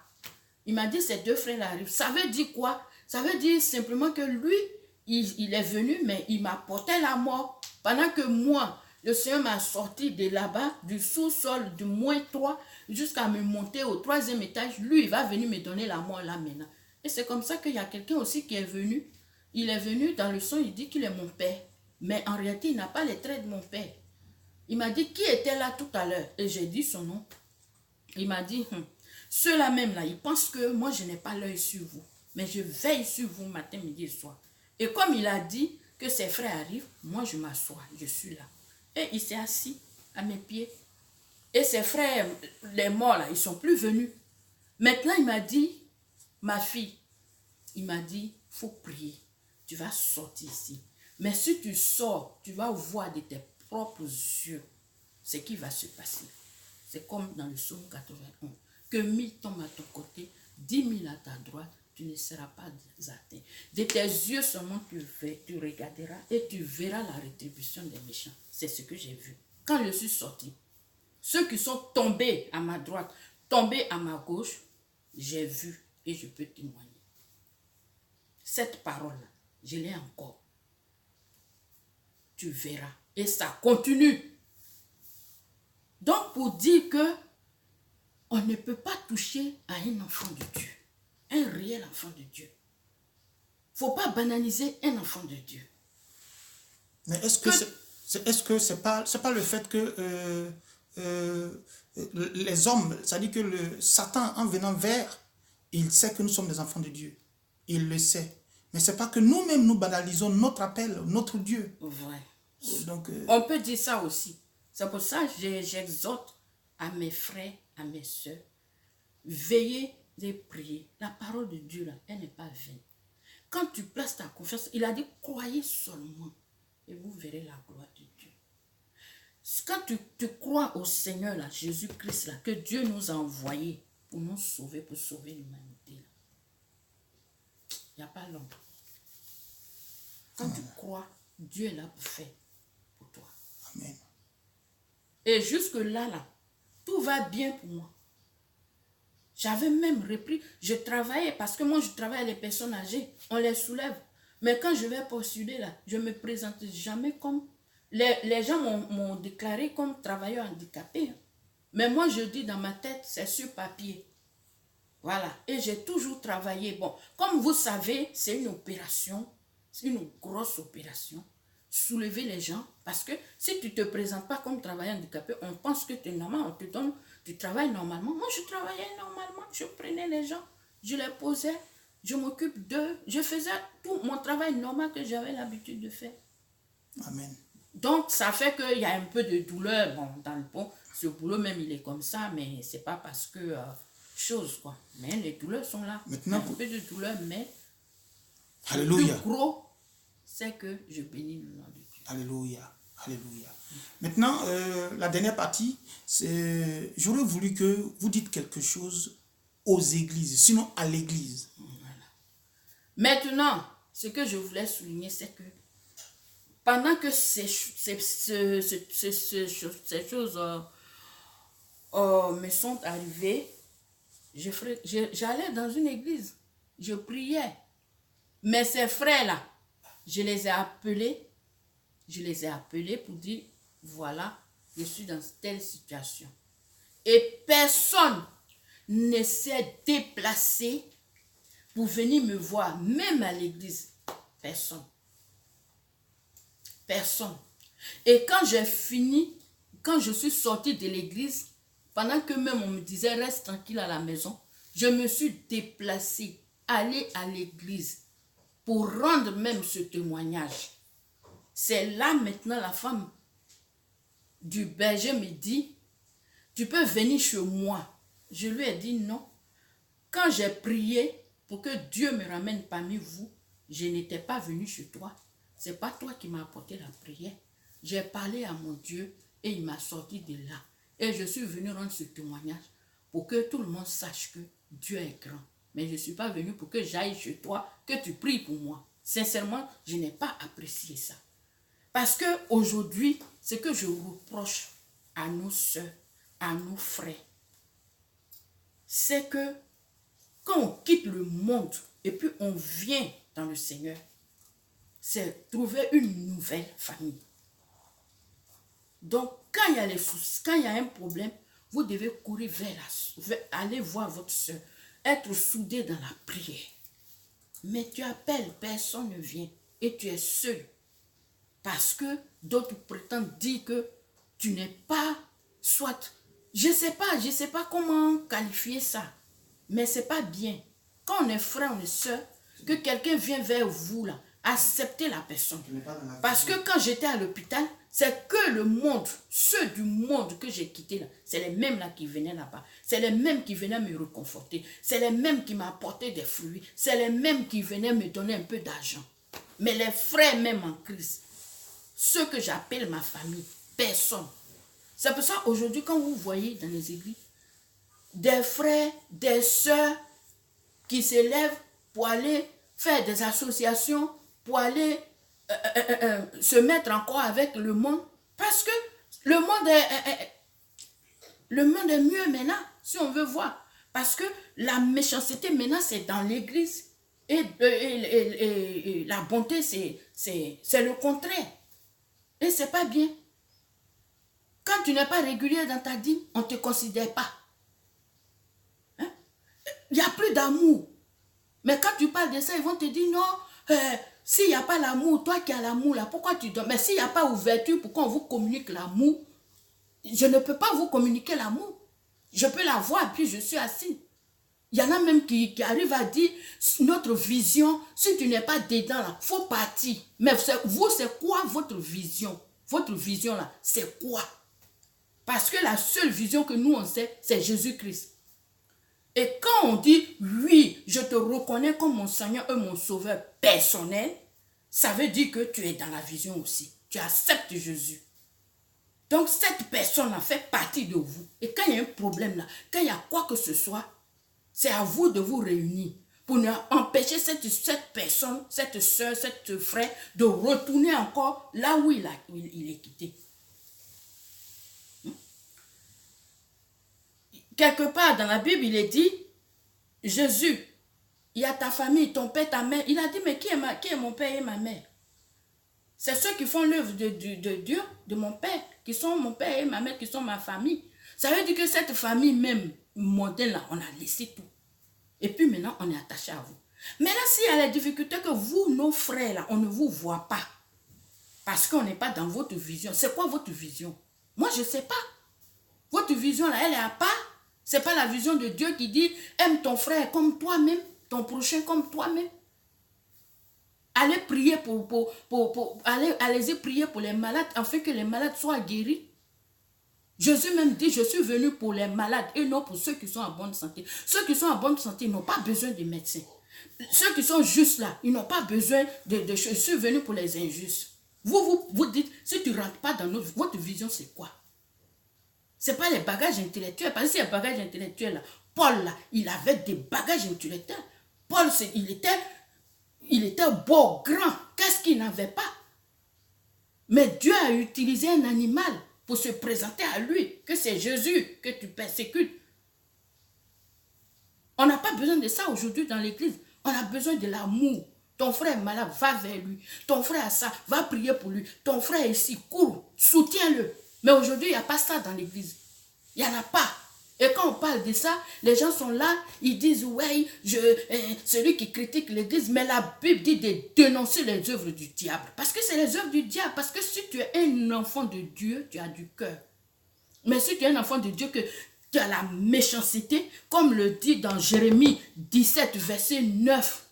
Il m'a dit, ces 2 frères-là arrivent. Ça veut dire quoi? Ça veut dire simplement que lui, il est venu, mais il m'apportait la mort. Pendant que moi, le Seigneur m'a sorti de là-bas, du sous-sol, du -3, jusqu'à me monter au 3e étage. Lui, il va venir me donner la mort là maintenant. Et c'est comme ça qu'il y a quelqu'un aussi qui est venu. Il est venu dans le son, il dit qu'il est mon père. Mais en réalité, il n'a pas les traits de mon père. Il m'a dit, qui était là tout à l'heure? Et j'ai dit son nom. Il m'a dit, ceux-là même là, ils pensent que moi, je n'ai pas l'œil sur vous. Mais je veille sur vous matin, midi et soir. Et comme il a dit que ses frères arrivent, moi, je m'assois, je suis là. Et il s'est assis à mes pieds. Et ses frères, les morts là, ils ne sont plus venus. Maintenant, il m'a dit, ma fille, il m'a dit, il faut prier. Tu vas sortir ici. Mais si tu sors, tu vas voir de tes propres yeux ce qui va se passer. C'est comme dans le psaume 81. Que 1000 tombent à ton côté, 10 000 à ta droite, tu ne seras pas atteint. De tes yeux seulement tu regarderas et tu verras la rétribution des méchants. C'est ce que j'ai vu. Quand je suis sorti, ceux qui sont tombés à ma droite, tombés à ma gauche, j'ai vu et je peux témoigner. Cette parole-là, je l'ai encore. Tu verras. Et ça continue. Donc, pour dire que on ne peut pas toucher à un enfant de Dieu. Un réel enfant de Dieu. Il ne faut pas banaliser un enfant de Dieu. Mais est-ce que c'est pas le fait que les hommes, c'est-à-dire que Satan, en venant vers, il sait que nous sommes des enfants de Dieu. Il le sait. Mais c'est pas que nous-mêmes nous banalisons notre appel, notre Dieu. Ouais. Donc, on peut dire ça aussi. C'est pour ça que j'exhorte à mes frères, à mes soeurs, veillez et priez. La parole de Dieu, là, elle n'est pas vaine. Quand tu places ta confiance, il a dit, croyez seulement et vous verrez la gloire de Dieu. Quand tu crois au Seigneur, là, Jésus-Christ, là, que Dieu nous a envoyé pour nous sauver, pour sauver l'humanité, là, il n'y a pas longtemps. Quand tu crois, Dieu est là pour faire pour toi. Amen. Et jusque-là, tout va bien pour moi. J'avais même repris, je travaillais, parce que moi je travaille avec les personnes âgées, on les soulève. Mais quand je vais postuler là, je ne me présente jamais comme... Les gens m'ont déclaré comme travailleur handicapé. Mais moi je dis dans ma tête, c'est sur papier. Voilà, et j'ai toujours travaillé. Bon, comme vous savez, c'est une opération, c'est une grosse opération. Soulever les gens, parce que si tu ne te présentes pas comme travailleur handicapé, on pense que tu es normal, on te donne, tu travailles normalement. Moi, je travaillais normalement, je prenais les gens, je les posais, Je m'occupe d'eux. Je faisais tout mon travail normal que j'avais l'habitude de faire. Amen. Donc, ça fait qu'il y a un peu de douleur. Bon, dans le bon, ce boulot même, il est comme ça, mais c'est pas parce que... chose, quoi. Mais les douleurs sont là. Maintenant, un peu de douleur, mais... Alléluia. Le plus gros, c'est que je bénis le nom de Dieu. Alléluia. Alléluia. Maintenant, la dernière partie, c'est... J'aurais voulu que vous dites quelque chose aux églises, sinon à l'église. Voilà. Maintenant, ce que je voulais souligner, c'est que pendant que ces choses me sont arrivées, j'allais dans une église, je priais. Mais ces frères-là, je les ai appelés pour dire, voilà, je suis dans telle situation. Et personne ne s'est déplacé pour venir me voir, même à l'église. Personne. Personne. Et quand j'ai fini, quand je suis sortie de l'église, pendant que même on me disait reste tranquille à la maison, je me suis déplacée, aller à l'église pour rendre même ce témoignage. C'est là maintenant la femme du berger me dit, tu peux venir chez moi. Je lui ai dit non. Quand j'ai prié pour que Dieu me ramène parmi vous, je n'étais pas venu chez toi. C'est pas toi qui m'as apporté la prière. J'ai parlé à mon Dieu et il m'a sorti de là. Et je suis venu rendre ce témoignage pour que tout le monde sache que Dieu est grand. Mais je ne suis pas venu pour que j'aille chez toi, que tu pries pour moi. Sincèrement, je n'ai pas apprécié ça. Parce qu'aujourd'hui, ce que je reproche à nos soeurs, à nos frères, c'est que quand on quitte le monde et puis on vient dans le Seigneur, c'est trouver une nouvelle famille. Donc, quand il y a les soucis, quand il y a un problème, vous devez courir aller voir votre soeur, être soudé dans la prière. Mais tu appelles, personne ne vient et tu es seul. Parce que d'autres prétendent dire que tu n'es pas, soit, je ne sais pas comment qualifier ça, mais c'est pas bien. Quand on est frère, on est soeur, que quelqu'un vient vers vous là, acceptez la personne. Parce que quand j'étais à l'hôpital, c'est que le monde, ceux du monde que j'ai quitté là, c'est les mêmes là qui venaient là-bas. C'est les mêmes qui venaient me réconforter. C'est les mêmes qui m'apportaient des fruits. C'est les mêmes qui venaient me donner un peu d'argent. Mais les frères même en Christ, ceux que j'appelle ma famille, personne. C'est pour ça aujourd'hui quand vous voyez dans les églises, des frères, des sœurs qui se lèvent pour aller faire des associations, pour aller se mettre encore avec le monde. Parce que le monde est mieux maintenant, si on veut voir. Parce que la méchanceté maintenant, c'est dans l'église. Et la bonté, c'est le contraire. Et c'est pas bien. Quand tu n'es pas régulier dans ta dîme, on ne te considère pas. Hein? Il n'y a plus d'amour. Mais quand tu parles de ça, ils vont te dire non, s'il n'y a pas l'amour, toi qui as l'amour là, pourquoi tu donnes? Mais s'il n'y a pas ouverture pour qu'on vous communique l'amour, je ne peux pas vous communiquer l'amour. Je peux l'avoir et puis je suis assis. Il y en a même qui arrivent à dire notre vision, si tu n'es pas dedans là, il faut partir. Mais vous, c'est quoi votre vision? Votre vision là, c'est quoi? Parce que la seule vision que nous on sait, c'est Jésus-Christ. Et quand on dit, oui, je te reconnais comme mon Seigneur et mon Sauveur personnel, ça veut dire que tu es dans la vision aussi. Tu acceptes Jésus. Donc cette personne-là fait partie de vous. Et quand il y a un problème là, quand il y a quoi que ce soit, c'est à vous de vous réunir pour empêcher cette personne, cette soeur, cette frère de retourner encore là où il est quitté. Quelque part dans la Bible, il est dit, Jésus, il y a ta famille, ton père, ta mère. Il a dit, mais qui est mon père et ma mère? C'est ceux qui font l'œuvre de Dieu, de mon père, qui sont mon père et ma mère, qui sont ma famille. Ça veut dire que cette famille même mondaine là, on a laissé tout. Et puis maintenant, on est attaché à vous. Maintenant, s'il y a les difficultés que vous, nos frères là, on ne vous voit pas. Parce qu'on n'est pas dans votre vision. C'est quoi votre vision? Moi, je ne sais pas. Votre vision là, elle est à part. C'est pas la vision de Dieu qui dit aime ton frère comme toi-même. ton prochain comme toi-même. Allez prier allez-y prier pour les malades, afin que les malades soient guéris. Jésus même dit, je suis venu pour les malades et non pour ceux qui sont en bonne santé. Ceux qui sont en bonne santé n'ont pas besoin de médecins. Ceux qui sont justes là, ils n'ont pas besoin de je suis venu pour les injustes. Vous dites, si tu ne rentres pas dans votre vision, c'est quoi? Ce n'est pas les bagages intellectuels. Parce que si les bagages intellectuels, là, Paul, là, il avait des bagages intellectuels. Paul, il était beau, grand. Qu'est-ce qu'il n'avait pas? Mais Dieu a utilisé un animal pour se présenter à lui, que c'est Jésus que tu persécutes. On n'a pas besoin de ça aujourd'hui dans l'église. On a besoin de l'amour. Ton frère est malade, va vers lui. Ton frère a ça, va prier pour lui. Ton frère est ici, cours, soutiens-le. Mais aujourd'hui, il n'y a pas ça dans l'église. Il n'y en a pas. Et quand on parle de ça, les gens sont là, ils disent, ouais, celui qui critique l'église, mais la Bible dit de dénoncer les œuvres du diable. Parce que c'est les œuvres du diable. Parce que si tu es un enfant de Dieu, tu as du cœur. Mais si tu es un enfant de Dieu, que tu as la méchanceté, comme le dit dans Jérémie 17, verset 9,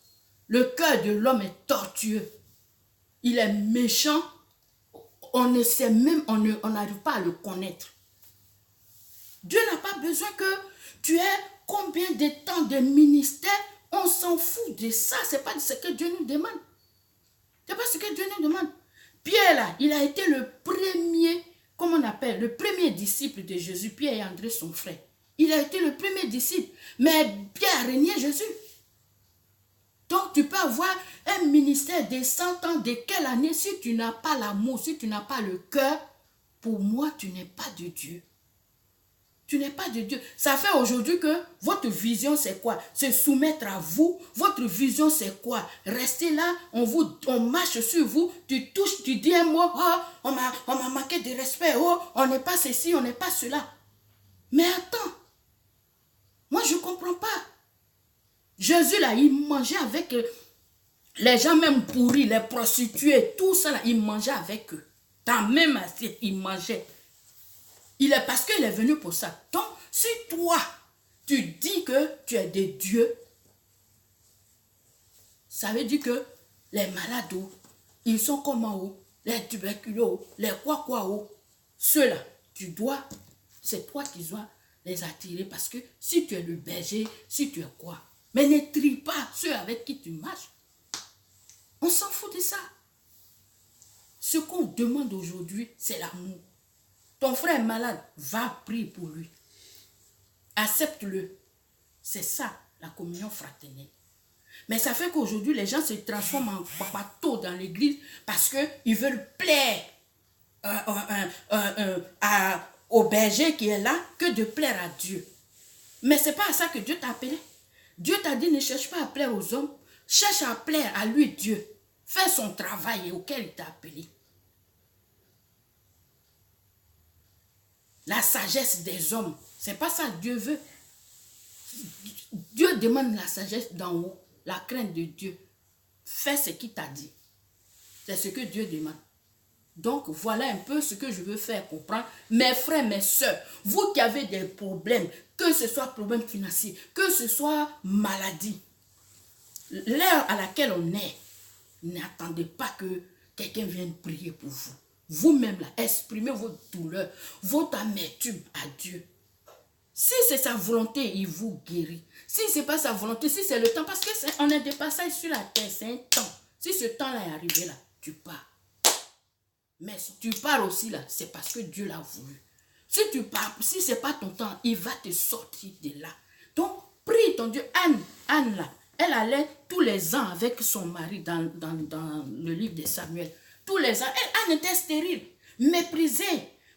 le cœur de l'homme est tortueux. Il est méchant. On ne sait même, on n'arrive pas à le connaître. Dieu n'a pas besoin que tu aies combien de temps de ministère. On s'en fout de ça. Ce n'est pas ce que Dieu nous demande. Ce n'est pas ce que Dieu nous demande. Pierre, là, il a été le premier, comment on appelle, le premier disciple de Jésus. Pierre et André, son frère. Il a été le premier disciple. Mais Pierre a régné Jésus. Donc, tu peux avoir un ministère de 100 ans, de quelle année, si tu n'as pas l'amour, si tu n'as pas le cœur, pour moi, tu n'es pas de Dieu. Tu n'es pas de Dieu. Ça fait aujourd'hui que votre vision, c'est quoi? Se soumettre à vous. Votre vision, c'est quoi? Rester là, on marche sur vous, tu touches, tu dis un mot, oh, on m'a manqué de respect, oh, on n'est pas ceci, on n'est pas cela. Mais attends, moi, je ne comprends pas. Jésus, là, il mangeait avec les gens même pourris, les prostituées, tout ça, là, il mangeait avec eux. Dans la même assiette, il mangeait. Parce qu'il est venu pour ça. Donc, si toi, tu dis que tu es de Dieu, ça veut dire que les malades, ils sont comment, les tuberculeux, les quoi, ceux-là, c'est toi qui dois les attirer, parce que si tu es le berger, si tu es quoi, mais ne trie pas ceux avec qui tu marches. On s'en fout de ça. Ce qu'on demande aujourd'hui, c'est l'amour. Ton frère est malade, va prier pour lui. Accepte-le. C'est ça, la communion fraternelle. Mais ça fait qu'aujourd'hui, les gens se transforment en papato dans l'église parce qu'ils veulent plaire au berger qui est là que de plaire à Dieu. Mais ce n'est pas à ça que Dieu t'a appelé. Dieu t'a dit, ne cherche pas à plaire aux hommes, cherche à plaire à lui, Dieu. Fais son travail auquel il t'a appelé. La sagesse des hommes, c'est pas ça que Dieu veut. Dieu demande la sagesse d'en haut, la crainte de Dieu. Fais ce qu'il t'a dit. C'est ce que Dieu demande. Donc, voilà un peu ce que je veux faire comprendre. Mes frères, mes soeurs, vous qui avez des problèmes, que ce soit problème financier, que ce soit maladie, l'heure à laquelle on est, n'attendez pas que quelqu'un vienne prier pour vous. Vous-même, là, exprimez votre douleur, votre amertume à Dieu. Si c'est sa volonté, il vous guérit. Si ce n'est pas sa volonté, si c'est le temps, parce qu'on est des passages sur la terre, c'est un temps. Si ce temps-là est arrivé, là, tu pars. Mais si tu pars aussi, là, c'est parce que Dieu l'a voulu. Si tu pars, si ce n'est pas ton temps, il va te sortir de là. Donc, prie ton Dieu. Anne, là, elle allait tous les ans avec son mari dans le livre de Samuel. Tous les ans, Anne était stérile, méprisée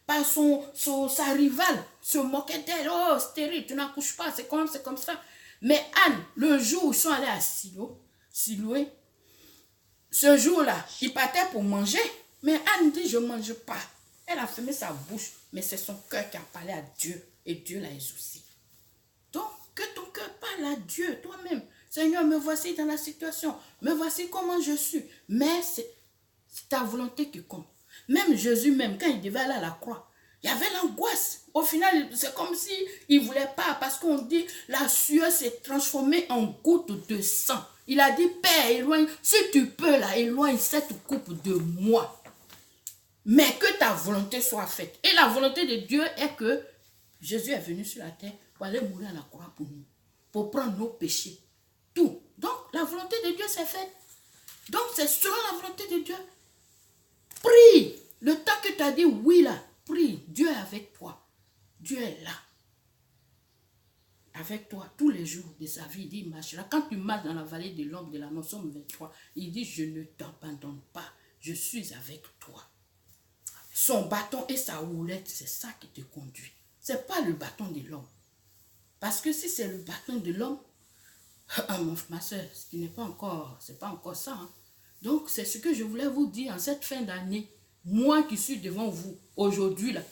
par sa rivale, se moquait d'elle. Oh, stérile, tu n'accouches pas, c'est comme ça. Mais Anne, le jour où ils sont allés à Siloé, ce jour-là, ils partaient pour manger, mais Anne dit, je ne mange pas. Elle a fermé sa bouche, mais c'est son cœur qui a parlé à Dieu, et Dieu l'a exaucé. Donc, que ton cœur parle à Dieu, toi-même. Seigneur, me voici dans la situation, me voici comment je suis. Mais c'est ta volonté qui compte. Même Jésus, même quand il devait aller à la croix, Il y avait l'angoisse. Au final, c'est comme si il ne voulait pas, parce qu'on dit la sueur s'est transformée en goutte de sang. Il a dit, Père, éloigne, si tu peux, là, éloigne cette coupe de moi. Mais que ta volonté soit faite. Et la volonté de Dieu est que Jésus est venu sur la terre pour aller mourir à la croix pour nous, pour prendre nos péchés. Tout. Donc, la volonté de Dieu s'est faite. Donc, c'est selon la volonté de Dieu. Prie. Le temps que tu as dit oui là, prie. Dieu est avec toi. Dieu est là. Avec toi tous les jours de sa vie. Il dit, marchera. Quand tu marches dans la vallée de l'ombre de la mort, Somme 23, il dit, je ne t'abandonne pas. Je suis avec toi. Son bâton et sa houlette, c'est ça qui te conduit. Ce n'est pas le bâton de l'homme. Parce que si c'est le bâton de l'homme, ma soeur, ce n'est pas encore, c'est pas encore ça. Hein. Donc, c'est ce que je voulais vous dire en cette fin d'année. Moi qui suis devant vous, aujourd'hui, là,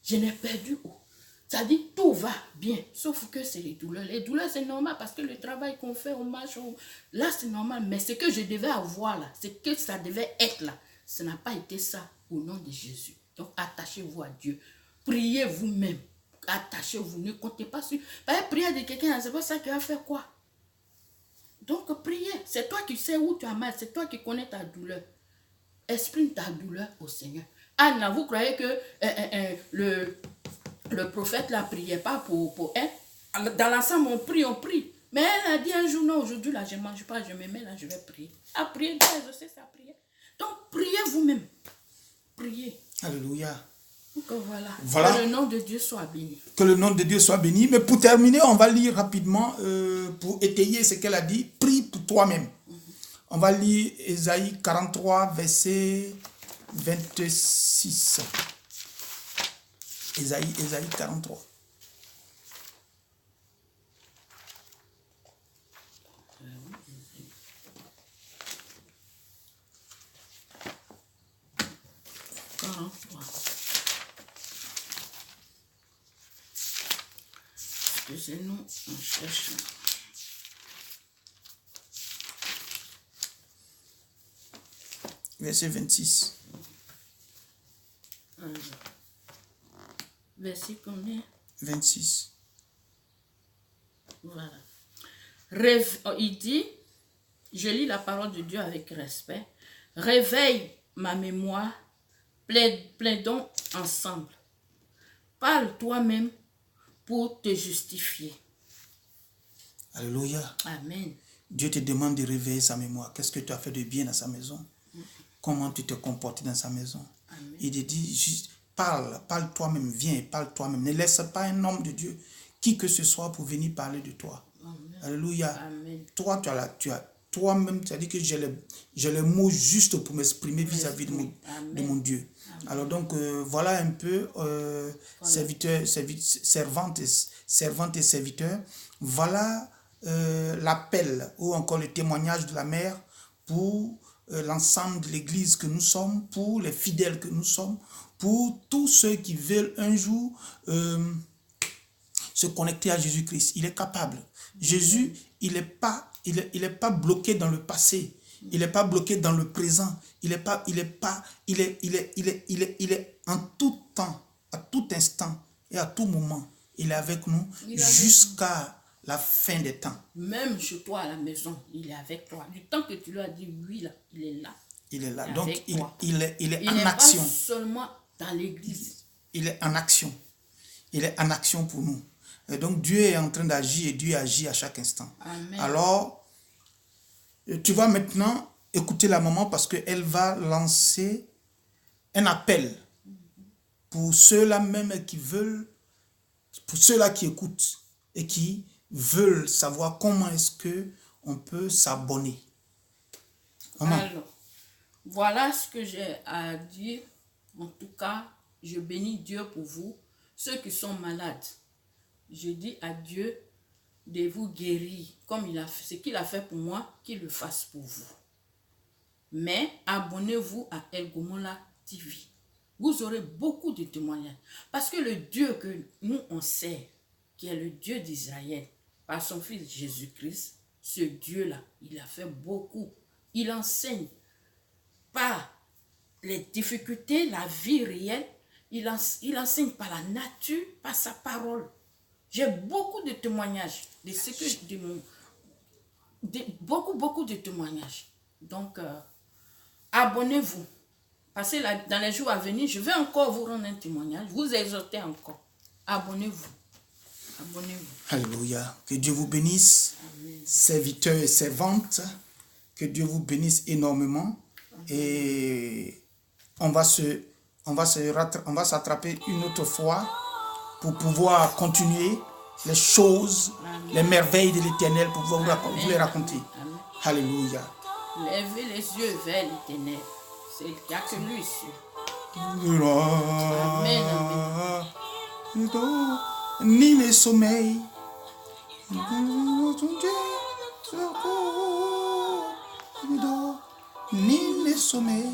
je n'ai perdu haut. Ça dit, tout va bien, sauf que c'est les douleurs. Les douleurs, c'est normal parce que le travail qu'on fait, on marche, là, c'est normal. Mais ce que je devais avoir là, c'est que ça devait être là. Ça n'a pas été ça au nom de Jésus. Donc, attachez-vous à Dieu. Priez vous-même. Attachez-vous. Ne comptez pas sur... Parce que prier de quelqu'un, c'est pas ça qui va faire quoi. Donc, priez. C'est toi qui sais où tu as mal. C'est toi qui connais ta douleur. Exprime ta douleur au Seigneur. Anna, vous croyez que le prophète ne priait pas pour elle? Dans l'ensemble, on prie. Mais elle a dit un jour, non, aujourd'hui, là, je ne mange pas, je me mets là, je vais prier. À prier, Dieu a exaucé sa prière. Donc, priez vous-même. Priez. Alléluia. Donc, voilà. Voilà. Que le nom de Dieu soit béni. Que le nom de Dieu soit béni. Mais pour terminer, on va lire rapidement, pour étayer ce qu'elle a dit. Prie pour toi-même. On va lire Ésaïe 43, verset 26. Ésaïe 43. Excusez-nous, on cherche. Verset 26. Verset combien? 26. Voilà. Il dit, je lis la parole de Dieu avec respect. Réveille ma mémoire, plaidons ensemble. Parle toi-même pour te justifier. Alléluia. Amen. Dieu te demande de réveiller sa mémoire. Qu'est-ce que tu as fait de bien dans sa maison? Comment tu te comportes dans sa maison? Amen. Il te dit juste, parle toi-même, viens, parle toi-même. Ne laisse pas un homme de Dieu, qui que ce soit, pour venir parler de toi. Amen. Alléluia. Amen. Toi, toi-même, tu as dit que j'ai le mot juste pour m'exprimer vis-à-vis de mon Dieu. Amen. Alors donc, voilà un peu, servantes et serviteurs, voilà l'appel ou encore le témoignage de la mère pour l'ensemble de l'église que nous sommes, pour les fidèles que nous sommes, pour tous ceux qui veulent un jour se connecter à Jésus-Christ. Il est capable. Jésus, il est pas bloqué dans le passé. Il n'est pas bloqué dans le présent. Il est en tout temps, à tout instant et à tout moment. Il est avec nous jusqu'à la fin des temps. Même chez toi à la maison, il est avec toi. Du temps que tu lui as dit oui, là, il est là. Il est là. Donc, il est en action. Pas seulement dans l'église. Il est en action. Il est en action pour nous. Et donc, Dieu est en train d'agir et Dieu agit à chaque instant. Amen. Alors, tu vas maintenant écouter la maman parce qu'elle va lancer un appel pour ceux-là même qui veulent, pour ceux-là qui écoutent et qui veulent savoir comment est-ce qu'on peut s'abonner. Alors, voilà ce que j'ai à dire. En tout cas, je bénis Dieu pour vous. Ceux qui sont malades, je dis à Dieu de vous guérir. Comme ce qu'il a fait pour moi, qu'il le fasse pour vous. Mais abonnez-vous à El Gomola TV. Vous aurez beaucoup de témoignages. Parce que le Dieu que nous on sait, qui est le Dieu d'Israël, par son fils Jésus-Christ, ce Dieu-là, il a fait beaucoup. Il enseigne par les difficultés, la vie réelle, il enseigne par la nature, par sa parole. J'ai beaucoup de témoignages de ce que beaucoup de témoignages. Donc, abonnez-vous. Parce que là, dans les jours à venir, je vais encore vous rendre un témoignage. Vous exhortez encore. Abonnez-vous. Abonnez-vous. Alléluia. Que Dieu vous bénisse, Amen. serviteurs et servantes. Que Dieu vous bénisse énormément. Amen. Et on va s'attraper une autre fois pour pouvoir continuer les choses, Amen. Les merveilles de l'Éternel pour pouvoir vous les raconter. Amen. Alléluia. Levez les yeux vers l'Éternel. C'est il n'y a que lui ici. Amen. Ni les sommeils. Ni les sommeils.